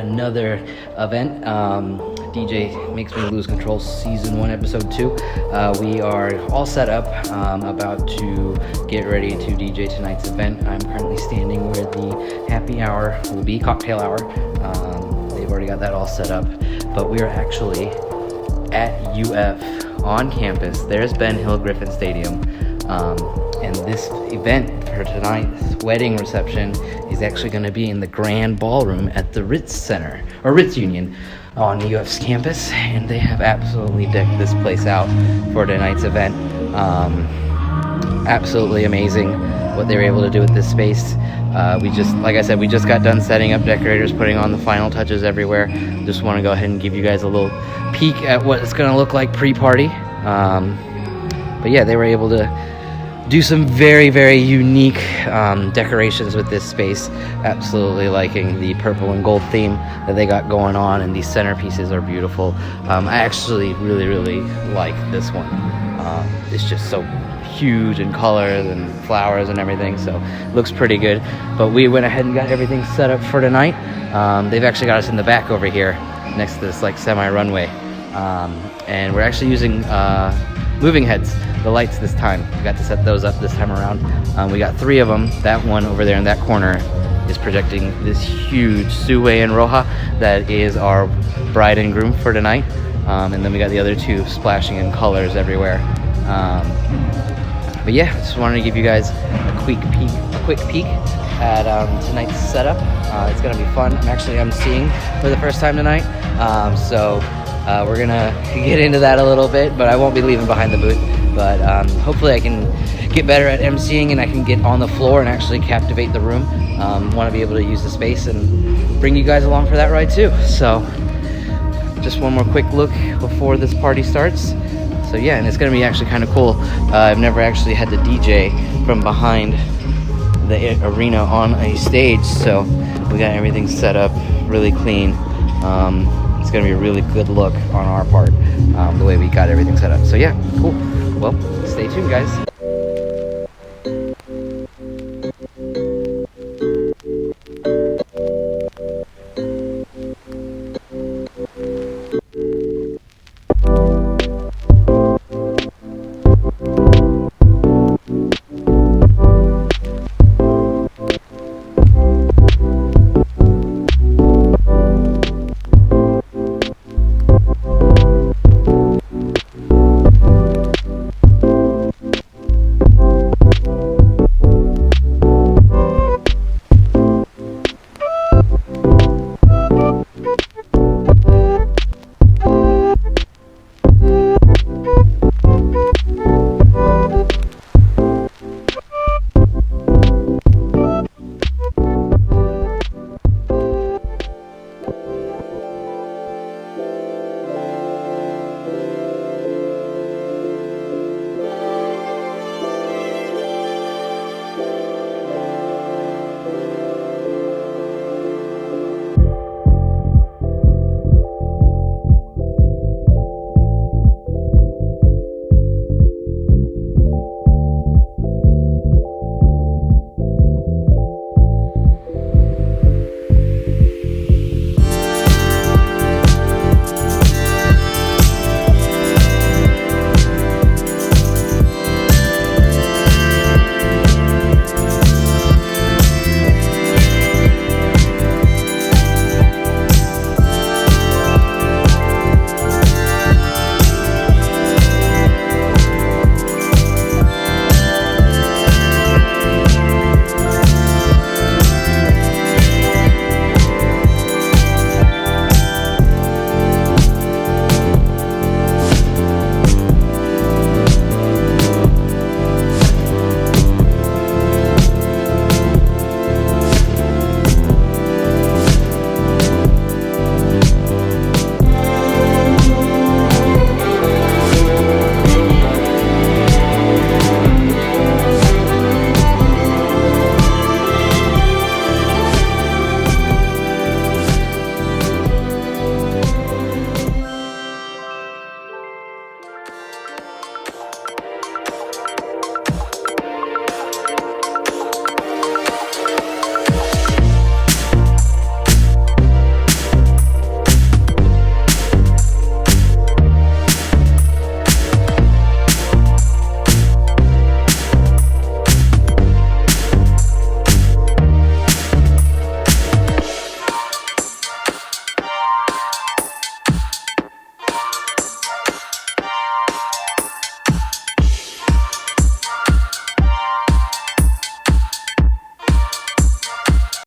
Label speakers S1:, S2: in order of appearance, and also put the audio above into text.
S1: another event, DJ Makes Me Lose Control Season 1, Episode 2. We are all set up, about to get ready to DJ tonight's event. I'm currently standing where the happy hour will be, cocktail hour. They've already got that all set up, but we are actually at UF on campus. There's Ben Hill Griffin Stadium, and this event for tonight's wedding reception is actually going to be in the grand ballroom at the Ritz Center, or Ritz Union, on UF's campus, and they have absolutely decked this place out for tonight's event. Absolutely amazing what they were able to do with this space. Like I said, we just got done setting up decorators, putting on the final touches everywhere. Just want to go ahead and give you guys a little peek at what it's going to look like pre-party. But yeah, they were able to do some very, very unique decorations with this space. Absolutely liking the purple and gold theme that they got going on, and these centerpieces are beautiful. I actually really like this one. It's just so huge in colors and flowers and everything, so looks pretty good. But we went ahead and got everything set up for tonight. They've actually got us in the back over here next to this like semi-runway, and we're actually using moving heads, the lights this time. We got to set those up this time around. We got 3 of them. That one over there in that corner is projecting this huge Sue and Roja that is our bride and groom for tonight. And then we got the other 2 splashing in colors everywhere. But yeah, just wanted to give you guys a quick peek at tonight's setup. It's gonna be fun. I'm actually emceeing for the first time tonight, so we're gonna get into that a little bit, but I won't be leaving behind the booth. But hopefully I can get better at emceeing, and I can get on the floor and actually captivate the room. Want to be able to use the space and bring you guys along for that ride too. So just one more quick look before this party starts. So yeah, and it's gonna be actually kind of cool. I've never actually had to DJ from behind the arena on a stage, so we got everything set up really clean. It's gonna be a really good look on our part, the way we got everything set up. So yeah, cool. Well, stay tuned, guys.